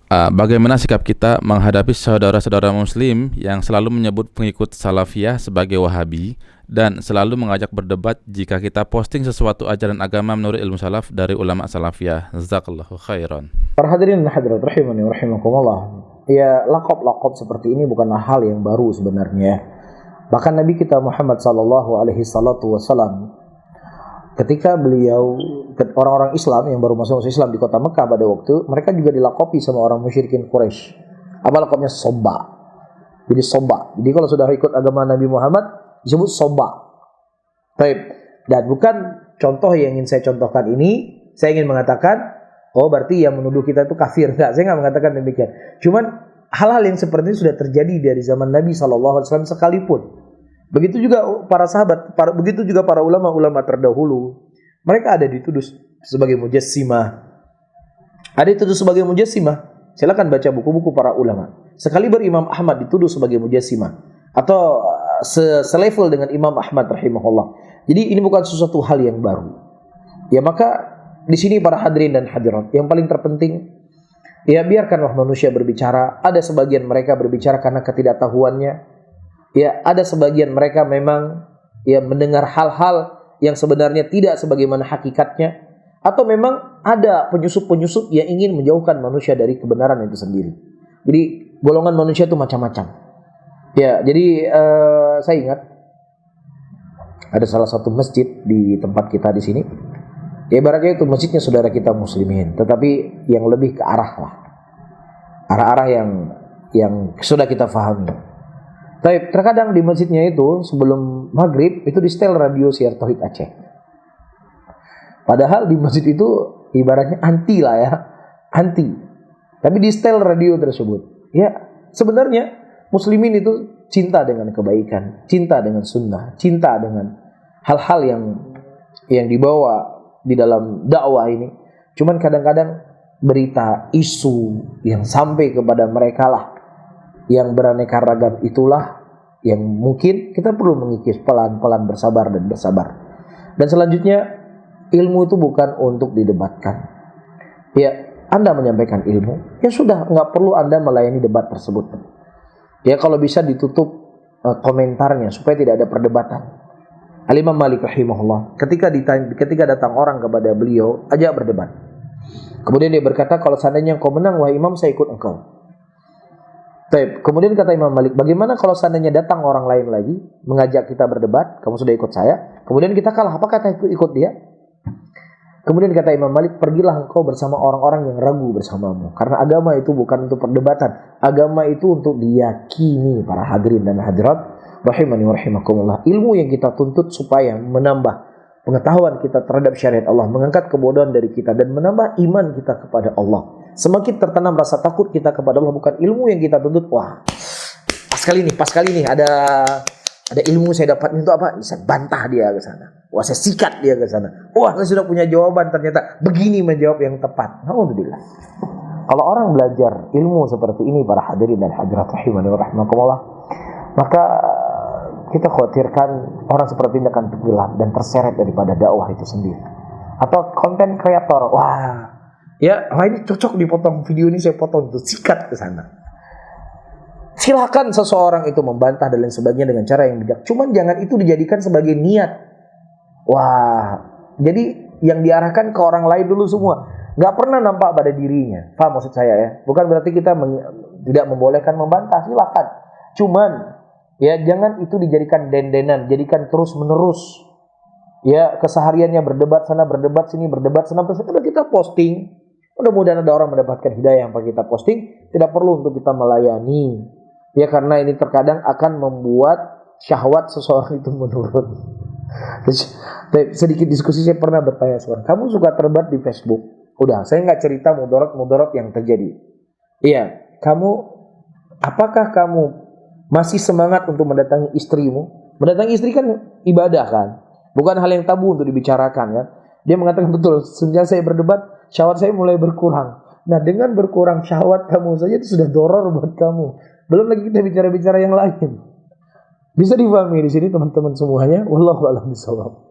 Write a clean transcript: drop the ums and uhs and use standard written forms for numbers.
Bagaimana sikap kita menghadapi saudara-saudara muslim yang selalu menyebut pengikut salafiyah sebagai wahabi dan selalu mengajak berdebat jika kita posting sesuatu ajaran agama menurut ilmu salaf dari ulama salafiyah. Jazakallahu khairan. Para hadirin dan hadirat rahimani wa rahimakumullah. Ya, laqab-laqab seperti ini bukanlah hal yang baru sebenarnya. Bahkan Nabi kita Muhammad sallallahu alaihi wasallam ketika beliau, orang-orang Islam yang baru masuk Islam di kota Mekah pada waktu, mereka juga dilakopi sama orang musyrikin Quraisy. Apa lakopnya? Soba. Jadi soba. Jadi kalau sudah ikut agama Nabi Muhammad disebut soba. Baik. Dan bukan contoh yang ingin saya contohkan ini, saya ingin mengatakan, oh berarti yang menuduh kita itu kafir. Enggak, saya enggak mengatakan demikian. Cuman hal-hal yang seperti ini sudah terjadi dari zaman Nabi SAW sekalipun. Begitu juga para sahabat, begitu juga para ulama-ulama terdahulu. Mereka ada dituduh sebagai mujassimah. Ada dituduh sebagai mujassimah. Silakan baca buku-buku para ulama. Sekali Imam Ahmad dituduh sebagai mujassimah atau selevel dengan Imam Ahmad rahimahullah. Jadi ini bukan sesuatu hal yang baru. Ya maka di sini para hadirin dan hadirat, yang paling terpenting ya biarkanlah manusia berbicara. Ada sebagian mereka berbicara karena ketidaktahuannya. Ya, ada sebagian mereka memang ya mendengar hal-hal yang sebenarnya tidak sebagaimana hakikatnya, atau memang ada penyusup-penyusup yang ingin menjauhkan manusia dari kebenaran itu sendiri. Jadi golongan manusia itu macam-macam. Ya, jadi saya ingat ada salah satu masjid di tempat kita di sini. Ya ibaratnya itu masjidnya saudara kita muslimin, tetapi yang lebih ke arah lah. Arah-arah yang sudah kita pahami. Tapi terkadang di masjidnya itu sebelum maghrib itu di setel radio Siar Tauhid Aceh. Padahal di masjid itu ibaratnya anti lah ya, anti. Tapi di setel radio tersebut. Ya sebenarnya muslimin itu cinta dengan kebaikan, cinta dengan sunnah, cinta dengan hal-hal yang dibawa di dalam dakwah ini. Cuman kadang-kadang berita, isu yang sampai kepada mereka lah yang beraneka ragam itulah yang mungkin kita perlu mengikis pelan-pelan, bersabar dan bersabar. Dan selanjutnya, ilmu itu bukan untuk didebatkan. Ya, Anda menyampaikan ilmu, ya sudah, nggak perlu Anda melayani debat tersebut. Ya, kalau bisa ditutup komentarnya supaya tidak ada perdebatan. Al-Imam Malik rahimahullah, ketika datang orang kepada beliau, ajak berdebat. Kemudian dia berkata, kalau seandainya engkau menang, wahai imam, saya ikut engkau. Baik. Kemudian kata Imam Malik, bagaimana kalau seandainya datang orang lain lagi mengajak kita berdebat, kamu sudah ikut saya, kemudian kita kalah, apakah kita ikut dia? Kemudian kata Imam Malik, pergilah engkau bersama orang-orang yang ragu bersamamu, karena agama itu bukan untuk perdebatan, agama itu untuk diyakini. Para hadirin dan hadirat rahimani wa rahimakumullah, ilmu yang kita tuntut supaya menambah pengetahuan kita terhadap syariat Allah, mengangkat kebodohan dari kita dan menambah iman kita kepada Allah. Semakin tertanam rasa takut kita kepada Allah, bukan ilmu yang kita tuntut. Wah, pas kali nih ada ilmu saya dapat itu apa? Saya bantah dia ke sana. Wah, saya sikat dia ke sana. Wah, saya sudah punya jawaban, ternyata begini menjawab yang tepat. Alhamdulillah. Kalau orang belajar ilmu seperti ini, para hadirin dan hadirat rahimani wa rahimakumullah, maka kita khawatirkan orang seperti ini akan tenggelam dan terseret daripada dakwah itu sendiri. Atau konten kreator, wah ini cocok dipotong, video ini saya potong, itu sikat ke sana. Silakan seseorang itu membantah dan lain sebagainya dengan cara yang bijak. Cuman jangan itu dijadikan sebagai niat. Wah, jadi yang diarahkan ke orang lain dulu semua. Gak pernah nampak pada dirinya. Paham maksud saya ya? Bukan berarti kita tidak membolehkan membantah, silakan. Cuman ya jangan itu dijadikan dendenan, jadikan terus menerus. Ya kesehariannya berdebat sana, berdebat sini, berdebat sana. Kalau kita posting, mudah-mudahan ada orang mendapatkan hidayah yang kita posting. Tidak perlu untuk kita melayani. Ya karena ini terkadang akan membuat syahwat seseorang itu menurun. Sedikit diskusi, saya pernah bertanya seorang, kamu suka terlibat di Facebook? Udah, saya nggak cerita mudarat yang terjadi. Iya, apakah kamu masih semangat untuk mendatangi istrimu? Mendatangi istri kan ibadah kan, bukan hal yang tabu untuk dibicarakan kan. Dia mengatakan betul, sejak saya berdebat, syahwat saya mulai berkurang. Nah, dengan berkurang syahwat kamu saja itu sudah doror buat kamu. Belum lagi kita bicara-bicara yang lain. Bisa difahami di sini teman-teman semuanya. Wallahu a'lam bishawab.